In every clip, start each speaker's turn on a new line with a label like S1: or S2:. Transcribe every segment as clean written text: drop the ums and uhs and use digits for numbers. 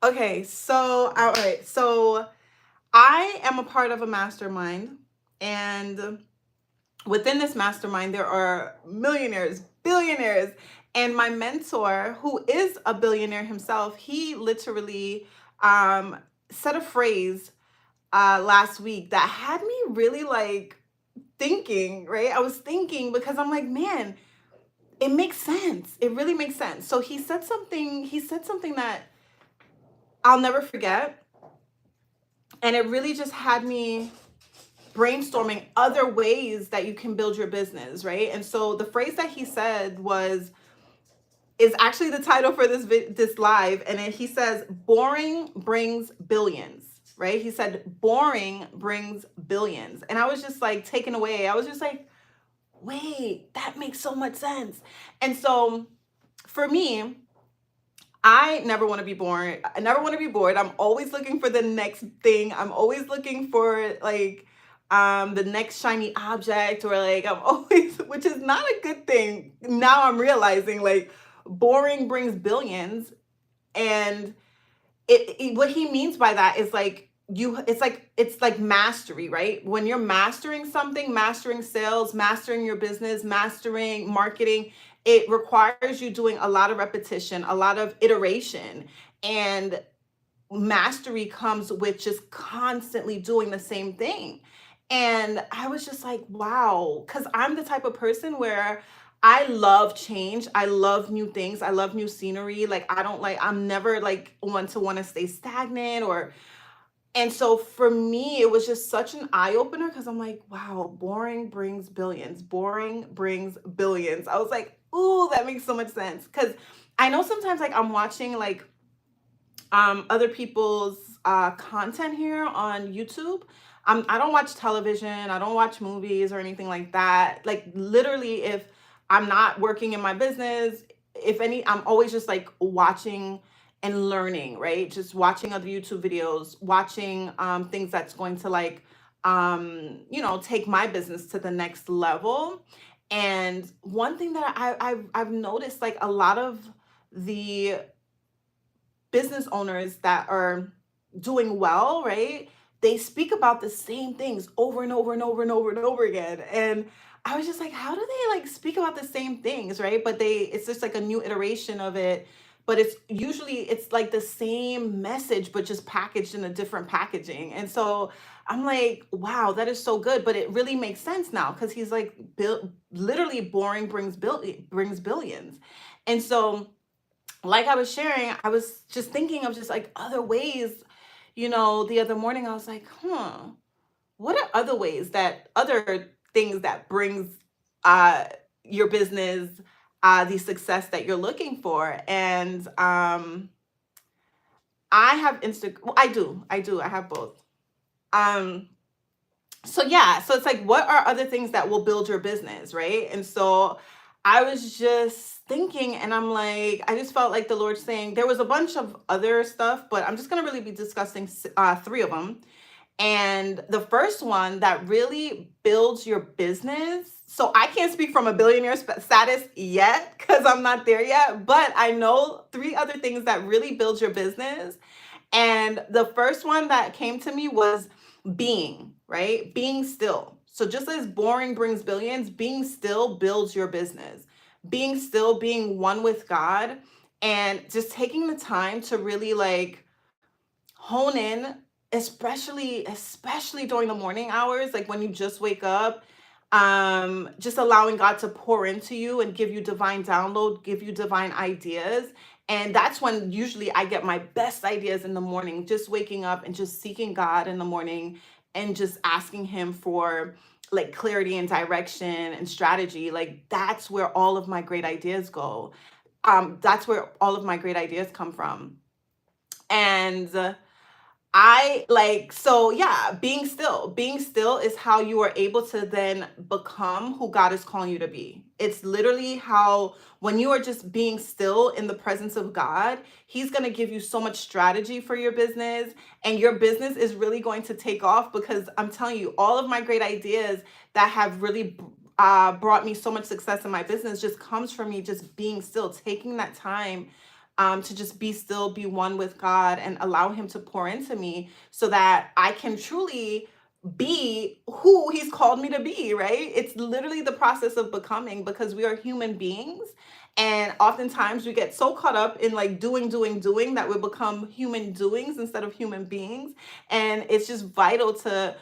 S1: Okay, so all right. So I am a part of a mastermind, and within this mastermind there are millionaires, billionaires, and my mentor, who is a billionaire himself, he literally um said a phrase last week that had me really like thinking, right? I was thinking because I'm like, man, it makes sense. It really makes sense. So he said something that I'll never forget, and it really just had me brainstorming other ways that you can build your business, right? And so the phrase that he said was is actually the title for this live, and he says boring brings billions, right? He said boring brings billions. And I was just like taken away. I was just like, wait, that makes so much sense. And so for me, I never want to be bored. I never want to be bored. I'm always looking for the next thing. I'm always looking for like the next shiny object, or like I'm always, which is not a good thing. Now I'm realizing like boring brings billions, and what he means by that is like it's like mastery, right? When you're mastering something, mastering sales, mastering your business, mastering marketing, it requires you doing a lot of repetition, a lot of iteration, and mastery comes with just constantly doing the same thing. And I was just like, wow, because I'm the type of person where I love change. I love new things. I love new scenery. Like, I'm never like one to want to stay stagnant or, and so for me, it was just such an eye opener because I'm like, wow, boring brings billions. Boring brings billions. I was like, ooh, that makes so much sense. Because I know sometimes like I'm watching like other people's content here on YouTube. I don't watch television, I don't watch movies or anything like that. Like literally, if I'm not working in my business, if any, I'm always just like watching and learning, right? Just watching other YouTube videos, watching things that's going to like take my business to the next level. And one thing that I've noticed, like a lot of the business owners that are doing well, right? They speak about the same things over and over and over and over and over again. And I was just like, how do they like speak about the same things, right? But it's just like a new iteration of it. But it's like the same message, but just packaged in a different packaging. And so I'm like, wow, that is so good. But it really makes sense now because he's like, literally, boring brings billions. And so like I was sharing, I was just thinking of just like other ways. The other morning I was like, what are other ways, that other things that brings uh your business the success that you're looking for? And I have Instagram. I have both. Um so yeah, so it's like, what are other things that will build your business, right? And so I was just thinking, and I'm like, I just felt like the Lord saying there was a bunch of other stuff, but I'm just going to really be discussing three of them. And the first one that really builds your business, so I can't speak from a billionaire status yet because I'm not there yet, but I know three other things that really build your business. And the first one that came to me was being, right? Being still. So just as boring brings billions, being still builds your business. Being still, being one with God, and just taking the time to really like hone in, especially during the morning hours, like when you just wake up, just allowing God to pour into you and give you divine download, give you divine ideas. And that's when usually I get my best ideas, in the morning, just waking up and just seeking God in the morning and just asking him for like clarity and direction and strategy. Like that's where all of my great ideas go. That's where all of my great ideas come from. And I like, so yeah, being still is how you are able to then become who God is calling you to be. It's literally how, when you are just being still in the presence of God, he's going to give you so much strategy for your business, and your business is really going to take off. Because I'm telling you, all of my great ideas that have really brought me so much success in my business just comes from me just being still, taking that time to just be still, be one with God, and allow Him to pour into me so that I can truly be who He's called me to be, right? It's literally the process of becoming, because we are human beings. And oftentimes we get so caught up in like doing that we become human doings instead of human beings. And it's just vital to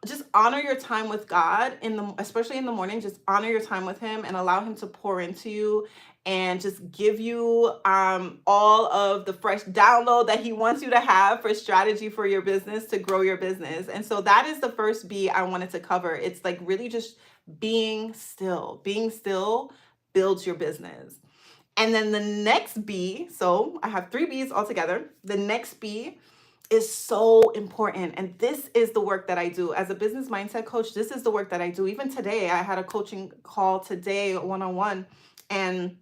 S1: just honor your time with God especially in the morning. Just honor your time with Him and allow Him to pour into you and just give you all of the fresh download that He wants you to have for strategy for your business to grow your business. And so that is the first B I wanted to cover. It's like really just being still. Being still builds your business. And then the next B, so I have 3 B's altogether. The next B is so important. And this is the work that I do as a business mindset coach. This is the work that I do. Even today, I had a coaching call today, one-on-one. And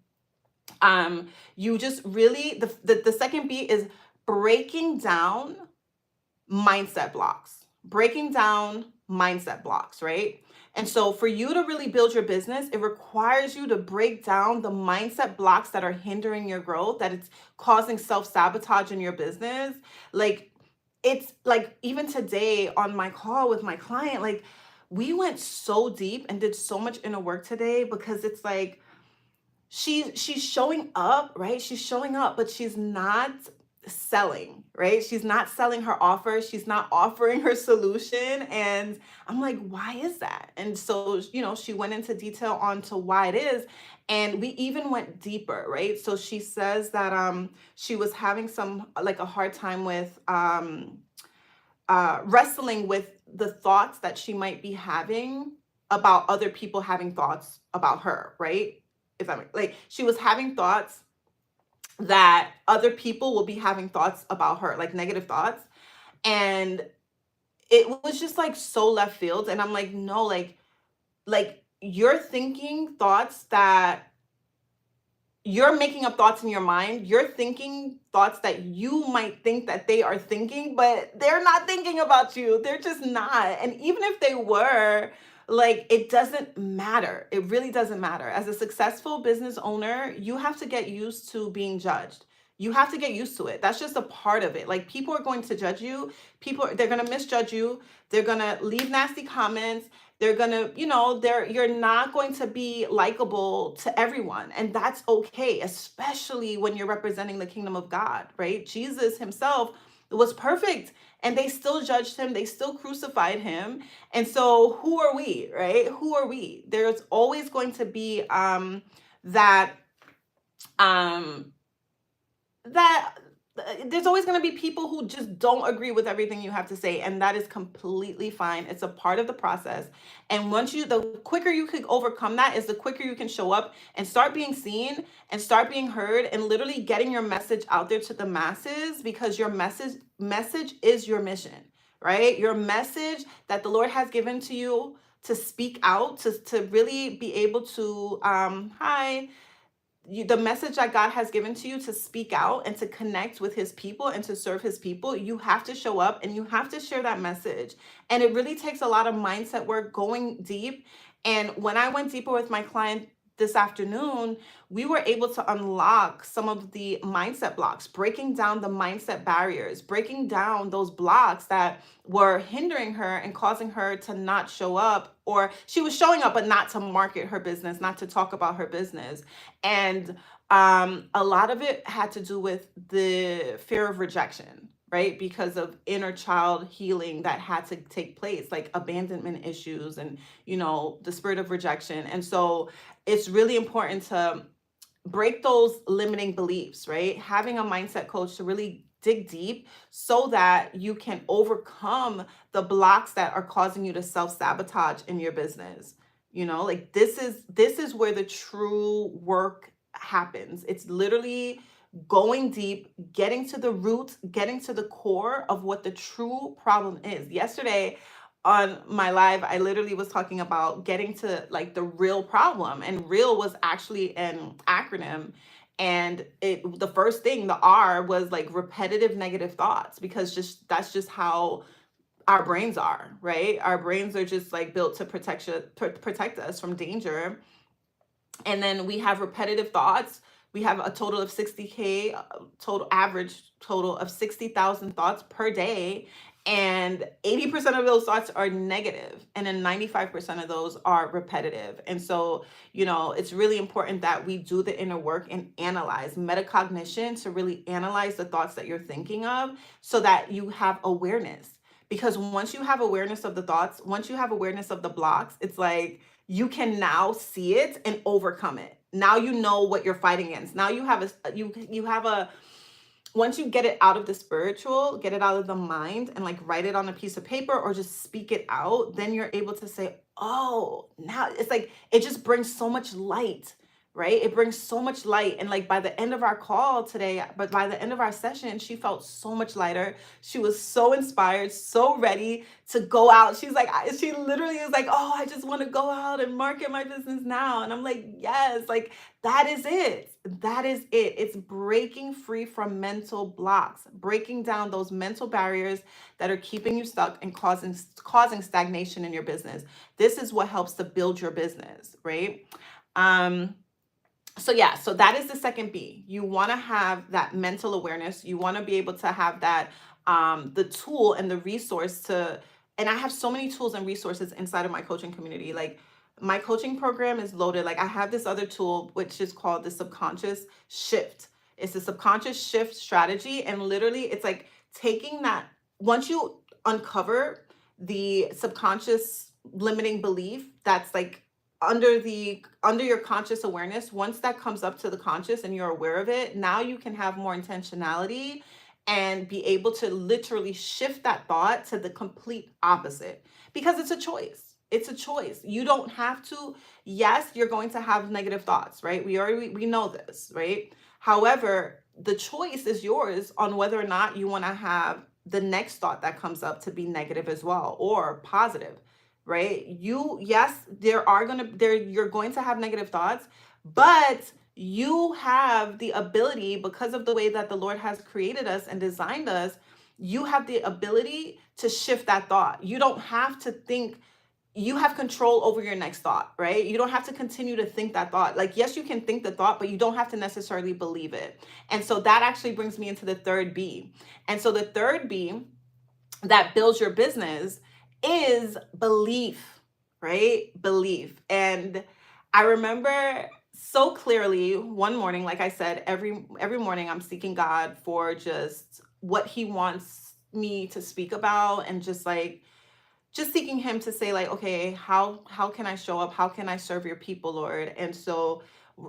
S1: you just really, the second B is breaking down mindset blocks. Breaking down mindset blocks, right? And so for you to really build your business, it requires you to break down the mindset blocks that are hindering your growth, that it's causing self-sabotage in your business. Like, it's like even today on my call with my client, like we went so deep and did so much inner work today, because it's like she's showing up, right? She's showing up, but she's not selling, right? She's not selling her offer. She's not offering her solution. And I'm like, why is that? And so, she went into detail onto why it is. And we even went deeper, right? So she says that she was having a hard time with wrestling with the thoughts that she might be having about other people having thoughts about her, right? If I'm like, she was having thoughts that other people will be having thoughts about her, like negative thoughts. And it was just like so left field. And I'm like, no, like you're thinking thoughts that you're making up thoughts in your mind. You're thinking thoughts that you might think that they are thinking, but they're not thinking about you. They're just not. And even if they were, like, it doesn't matter. It really doesn't matter. As a successful business owner, you have to get used to being judged. You have to get used to it. That's just a part of it. Like, people are going to judge you. They're going to misjudge you. They're going to leave nasty comments. They're going to, you're not going to be likable to everyone. And that's okay, especially when you're representing the kingdom of God, right? Jesus himself was perfect, and they still judged him. They still crucified him. And so who are we, right? Who are we? There's always going to be that there's always going to be people who just don't agree with everything you have to say, and that is completely fine. It's a part of the process. And the quicker you can overcome that is the quicker you can show up and start being seen and start being heard and literally getting your message out there to the masses, because your message is your mission, right? Your message that the Lord has given to you to speak out, to really be able to, the message that God has given to you to speak out and to connect with his people and to serve his people, you have to show up and you have to share that message. And it really takes a lot of mindset work, going deep. And when I went deeper with my client this afternoon, we were able to unlock some of the mindset blocks, breaking down the mindset barriers, breaking down those blocks that were hindering her and causing her to not show up, or she was showing up, but not to market her business, not to talk about her business. And a lot of it had to do with the fear of rejection, right? Because of inner child healing that had to take place, like abandonment issues and, the spirit of rejection. And so it's really important to break those limiting beliefs, right? Having a mindset coach to really dig deep so that you can overcome the blocks that are causing you to self-sabotage in your business. Like this is where the true work happens. It's literally going deep, getting to the root, getting to the core of what the true problem is. Yesterday on my live, I literally was talking about getting to like the real problem, and real was actually an acronym. And the first thing, the R, was like repetitive negative thoughts, because that's just how our brains are, right? Our brains are just like built to protect us from danger. And then we have repetitive thoughts. We have a total of 60K, total of 60,000 thoughts per day. And 80% of those thoughts are negative, and then 95% of those are repetitive. And so, it's really important that we do the inner work and analyze metacognition to really analyze the thoughts that you're thinking of so that you have awareness. Because once you have awareness of the thoughts, once you have awareness of the blocks, it's like you can now see it and overcome it. Now you know what you're fighting against. Now you have once you get it out of the spiritual, get it out of the mind and like write it on a piece of paper or just speak it out, then you're able to say, oh, now it's like, it just brings so much light, right? It brings so much light. And like by the end of our call today, but by the end of our session, she felt so much lighter. She was so inspired, so ready to go out. She literally is like, oh, I just want to go out and market my business now. And I'm like, yes, like that is it. That is it. It's breaking free from mental blocks, breaking down those mental barriers that are keeping you stuck and causing stagnation in your business. This is what helps to build your business, right? So that is the second B. You want to have that mental awareness. You want to be able to have that, the tool and the resource and I have so many tools and resources inside of my coaching community. Like my coaching program is loaded. Like I have this other tool, which is called the subconscious shift. It's a subconscious shift strategy. And literally it's like taking that, once you uncover the subconscious limiting belief that's like under your conscious awareness, once that comes up to the conscious and you're aware of it, now you can have more intentionality and be able to literally shift that thought to the complete opposite, because it's a choice. It's a choice. You don't have to. Yes, you're going to have negative thoughts, right? We know this, right? However, the choice is yours on whether or not you want to have the next thought that comes up to be negative as well or positive, right? Yes, you're going to have negative thoughts, but you have the ability, because of the way that the Lord has created us and designed us, you have the ability to shift that thought. You don't have to think. You have control over your next thought, right? You don't have to continue to think that thought. Like, yes, you can think the thought, but you don't have to necessarily believe it. And so that actually brings me into the third B. And so the third B that builds your business is belief, right? Belief. And I remember so clearly one morning, like I said, every morning I'm seeking God for just what he wants me to speak about, and just seeking him to say like, okay, how can I show up? How can I serve your people, Lord? And so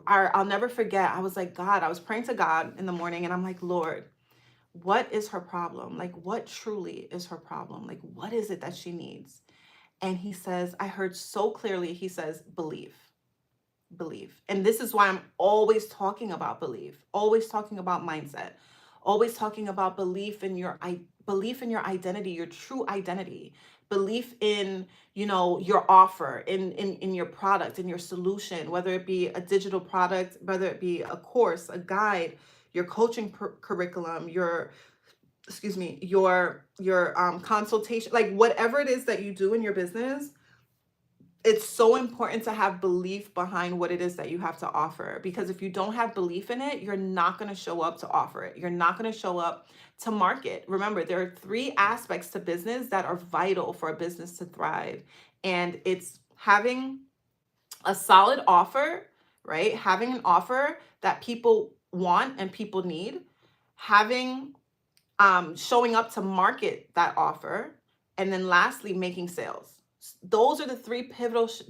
S1: I'll never forget, I was like, God, I was praying to God in the morning and I'm like, Lord, what is her problem? Like, what truly is her problem? Like, what is it that she needs? And he says, I heard so clearly, he says, believe. And this is why I'm always talking about belief, always talking about mindset, always talking about belief in your identity, your true identity, belief in, your offer, in your product, in your solution, whether it be a digital product, whether it be a course, a guide, your coaching curriculum, your consultation, like whatever it is that you do in your business. It's so important to have belief behind what it is that you have to offer, because if you don't have belief in it, you're not going to show up to offer it. You're not going to show up to market. Remember, there are 3 aspects to business that are vital for a business to thrive. And it's having a solid offer, right? Having an offer that people want and people need, having showing up to market that offer, and then lastly, making sales. Those are the 3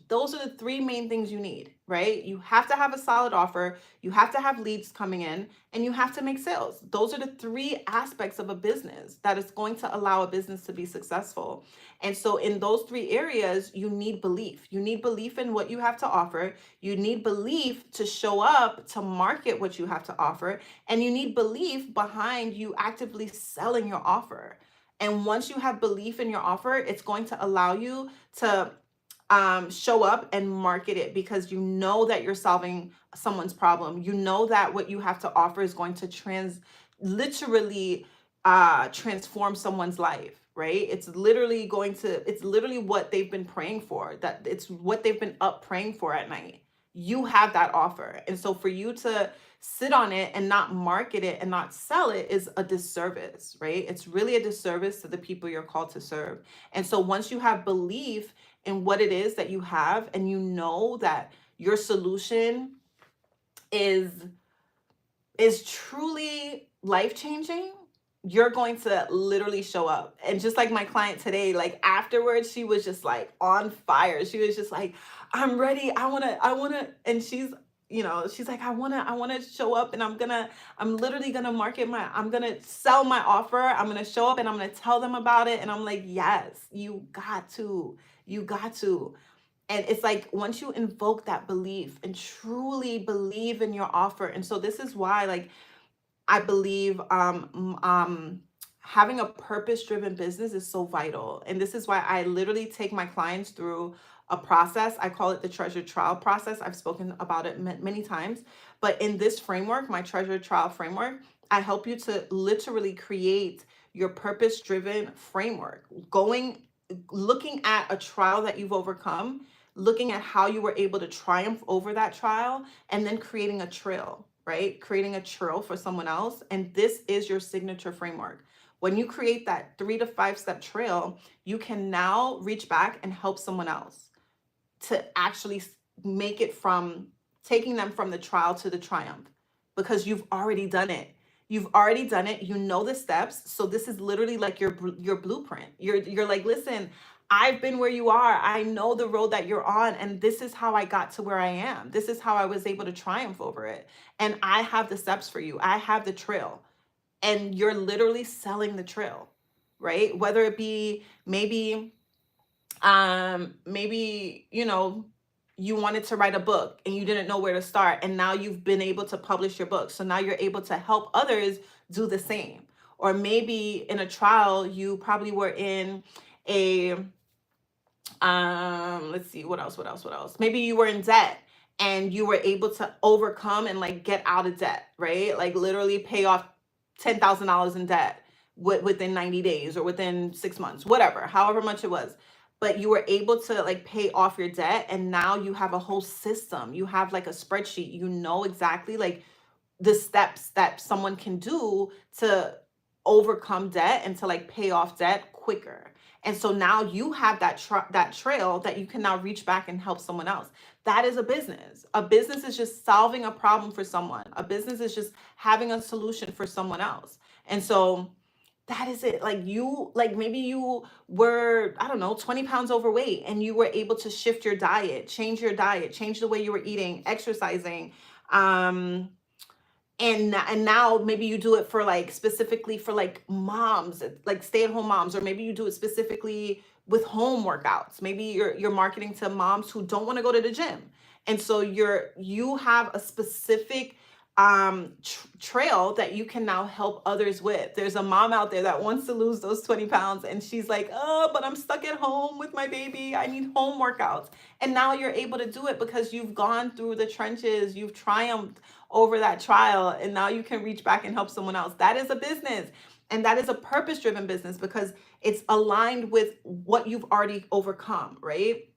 S1: those are the 3 main things you need, right? You have to have a solid offer, you have to have leads coming in, and you have to make sales. Those are the 3 aspects of a business that is going to allow a business to be successful. And so in those 3 areas, you need belief. You need belief in what you have to offer. You need belief to show up to market what you have to offer. And you need belief behind you actively selling your offer. And once you have belief in your offer, it's going to allow you to show up and market it, because you know that you're solving someone's problem. You know that what you have to offer is going to literally transform someone's life, right? It's literally what they've been praying for, that it's what they've been up praying for at night. You have that offer. And so for you to sit on it and not market it and not sell it is a disservice, right? It's really a disservice to the people you're called to serve. And so once you have belief in what it is that you have, and you know that your solution is truly life-changing, you're going to literally show up. And just like my client today, like afterwards, she was just like on fire. She was just like, I'm ready. I wanna, and she's, she's like, I wanna show up, and I'm literally gonna I'm gonna sell my offer. I'm gonna show up and I'm gonna tell them about it. And I'm like, yes, you got to. And it's like, once you invoke that belief and truly believe in your offer. And so this is why, like, I believe having a purpose-driven business is so vital. And this is why I literally take my clients through a process. I call it the treasure trial process. I've spoken about it many times. But in this framework, my treasure trial framework, I help you to literally create your purpose-driven framework, looking at a trial that you've overcome, looking at how you were able to triumph over that trial, and then creating a trail, right? Creating a trail for someone else. And this is your signature framework. When you create that 3 to 5 step trail, you can now reach back and help someone else to actually make it from taking them from the trial to the triumph, because you've already done it. You've already done it. You know the steps. So this is literally like your blueprint. You're like, listen, I've been where you are. I know the road that you're on, and this is how I got to where I am. This is how I was able to triumph over it. And I have the steps for you. I have the trail. And you're literally selling the trail, right? Whether it be maybe you wanted to write a book and you didn't know where to start, and now you've been able to publish your book, so now you're able to help others do the same. Or maybe in a trial, you probably were in a let's see, what else, maybe you were in debt, and you were able to overcome and like get out of debt, right? Like literally pay off $10,000 in debt within 90 days or within 6 months, whatever, however much it was. But you were able to like pay off your debt, and now you have a whole system. You have like a spreadsheet. You know exactly like the steps that someone can do to overcome debt and to like pay off debt quicker. And so now you have that trail that you can now reach back and help someone else. That is a business. A business is just solving a problem for someone. A business is just having a solution for someone else. And so that is it. Like maybe you were, I don't know, 20 pounds overweight, and you were able to shift your diet, change the way you were eating, exercising. And now maybe you do it for like specifically for like moms, like stay-at-home moms, or maybe you do it specifically with home workouts. Maybe you're marketing to moms who don't want to go to the gym. And so you have a specific trail that you can now help others with. There's a mom out there that wants to lose those 20 pounds, and she's like, oh, but I'm stuck at home with my baby. I need home workouts. And now you're able to do it because you've gone through the trenches, you've triumphed over that trial, and now you can reach back and help someone else. That is a business, and that is a purpose-driven business because it's aligned with what you've already overcome, right?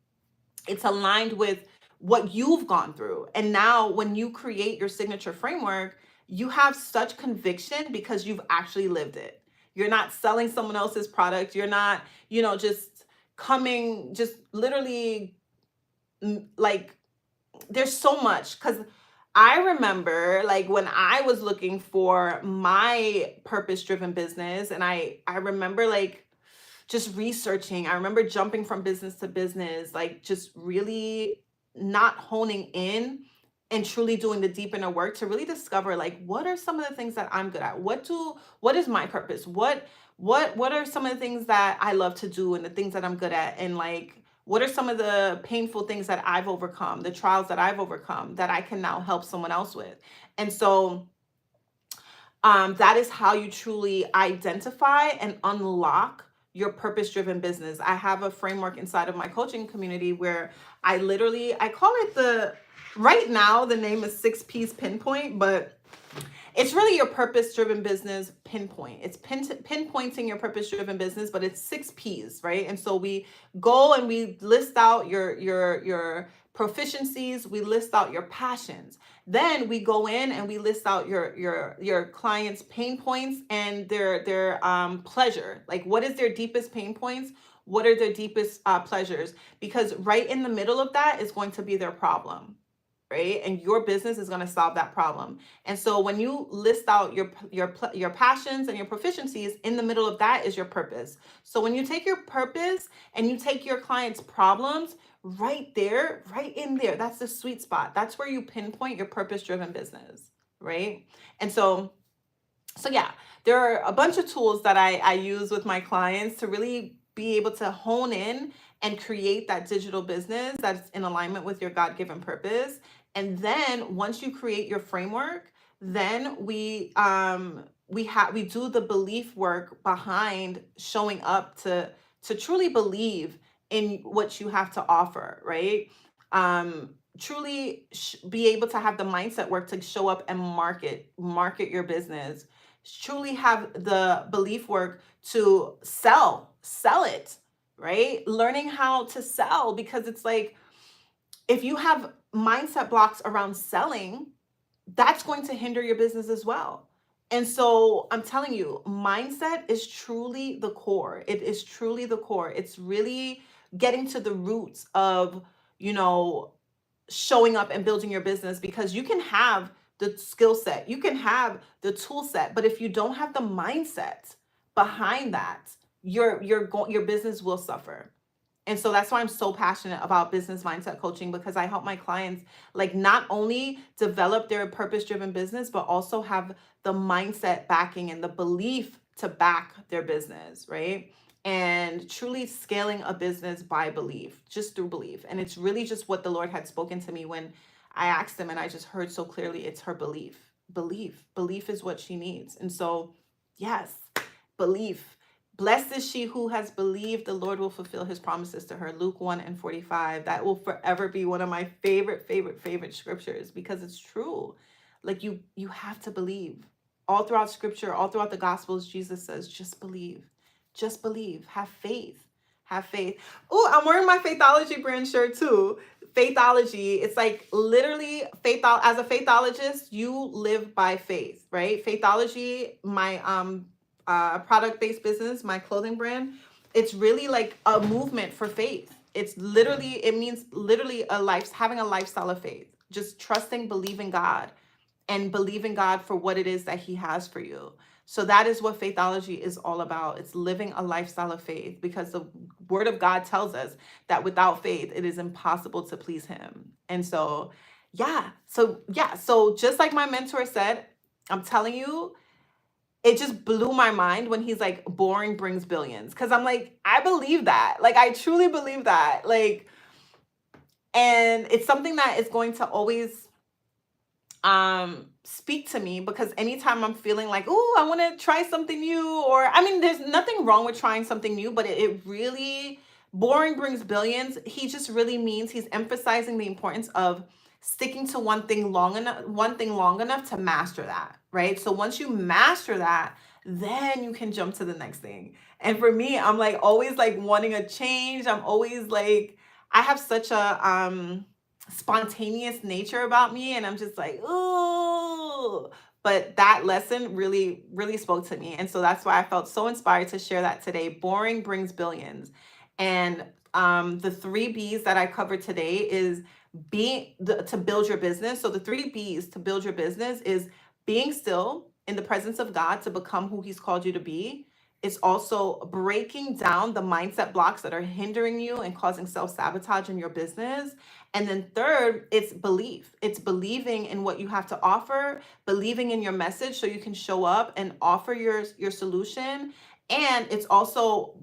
S1: It's aligned with what you've gone through. And now when you create your signature framework, you have such conviction because you've actually lived it. You're not selling someone else's product. You're not, just literally like, there's so much. Because I remember like when I was looking for my purpose-driven business, and I remember like just researching. I remember jumping from business to business, like just really not honing in and truly doing the deep inner work to really discover like what are some of the things that I'm good at? What is my purpose? What are some of the things that I love to do and the things that I'm good at? And like what are some of the painful things that I've overcome, the trials that I've overcome that I can now help someone else with? And so that is how you truly identify and unlock your purpose-driven business. I have a framework inside of my coaching community where I call it right now, the name is 6 P's pinpoint, but it's really your purpose-driven business pinpoint. It's pinpointing your purpose-driven business, but it's 6 P's, right? And so we go and we list out your proficiencies, we list out your passions. Then we go in and we list out your clients' pain points and their pleasure. Like, what is their deepest pain points? What are their deepest pleasures? Because right in the middle of that is going to be their problem, right? And your business is going to solve that problem. And so when you list out your passions and your proficiencies, in the middle of that is your purpose. So when you take your purpose and you take your clients' problems, right there, right in there, that's the sweet spot. That's where you pinpoint your purpose-driven business, right? And so yeah, there are a bunch of tools that I use with my clients to really be able to hone in and create that digital business that's in alignment with your God-given purpose. And then once you create your framework, then we do the belief work behind showing up to truly believe in what you have to offer, right? Truly be able to have the mindset work to show up and market your business. Truly have the belief work to sell it, right? Learning how to sell, because it's like, if you have mindset blocks around selling, that's going to hinder your business as well. And so I'm telling you, mindset is truly the core. It is truly the core. It's really getting to the roots of, showing up and building your business, because you can have the skill set, you can have the tool set, but if you don't have the mindset behind that, your business will suffer. And so that's why I'm so passionate about business mindset coaching, because I help my clients like not only develop their purpose-driven business, but also have the mindset backing and the belief to back their business, right? And truly scaling a business by belief, just through belief. And it's really just what the Lord had spoken to me when I asked him, and I just heard so clearly, it's her belief. Belief is what she needs. And so, yes, belief. Blessed is she who has believed the Lord will fulfill his promises to her. Luke 1:45. That will forever be one of my favorite scriptures, because it's true. Like, you have to believe. All throughout scripture, all throughout the gospels, Jesus says, just believe. Just believe. Have faith. Have faith. Oh, I'm wearing my Faithology brand shirt too. Faithology, it's like literally as a faithologist, you live by faith, right? Faithology, my product-based business, my clothing brand, it's really like a movement for faith. It means literally having a lifestyle of faith, just trusting, believing God, and believing God for what it is that he has for you. So that is what Faithology is all about. It's living a lifestyle of faith, because the word of God tells us that without faith, it is impossible to please him. And so, so just like my mentor said, I'm telling you, it just blew my mind when he's like, boring brings billions. Cause I'm like, I believe that. Like, I truly believe that. Like, and it's something that is going to always speak to me, because anytime I'm feeling like, oh, I want to try something new, or I mean, there's nothing wrong with trying something new, but it really, boring brings billions. He just really means he's emphasizing the importance of sticking to one thing long enough to master that, right? So once you master that, then you can jump to the next thing. And for me, I'm like always like wanting a change. I'm always like, I have such a spontaneous nature about me, and I'm just like, oh, but that lesson really spoke to me. And so that's why I felt so inspired to share that today. Boring brings billions. And the 3 B's that I covered today is to build your business. So the 3 B's to build your business is being still in the presence of God to become who he's called you to be. It's also breaking down the mindset blocks that are hindering you and causing self-sabotage in your business. And then third, it's belief. It's believing in what you have to offer, believing in your message so you can show up and offer your solution. And it's also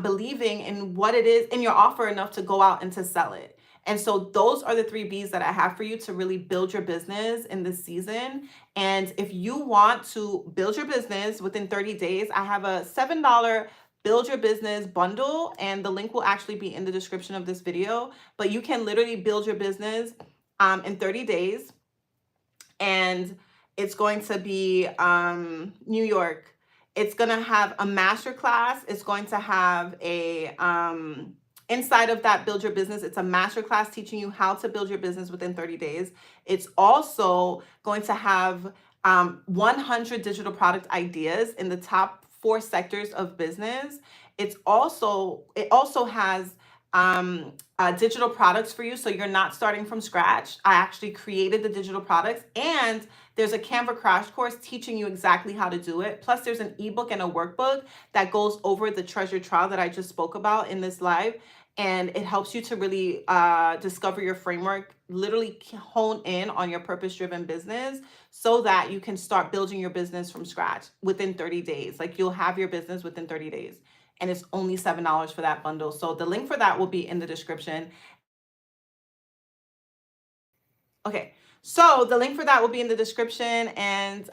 S1: believing in what it is in your offer enough to go out and to sell it. And so those are the 3 B's that I have for you to really build your business in this season. And if you want to build your business within 30 days, I have a $7 build your business bundle, and the link will actually be in the description of this video. But you can literally build your business in 30 days. And it's going to be New York. It's going to have a masterclass. It's going to have a Inside of that Build Your Business, it's a masterclass teaching you how to build your business within 30 days. It's also going to have 100 digital product ideas in the top 4 sectors of business. It also has digital products for you, so you're not starting from scratch. I actually created the digital products, and there's a Canva crash course teaching you exactly how to do it. Plus, there's an ebook and a workbook that goes over the treasure trial that I just spoke about in this live. And it helps you to really discover your framework, literally hone in on your purpose-driven business so that you can start building your business from scratch within 30 days. Like, you'll have your business within 30 days. And it's only $7 for that bundle. So the link for that will be in the description. Okay, so the link for that will be in the description, and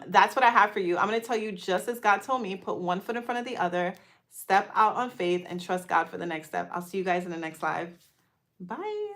S1: that's what I have for you. I'm going to tell you just as God told me, put one foot in front of the other, step out on faith, and trust God for the next step. I'll see you guys in the next live. Bye.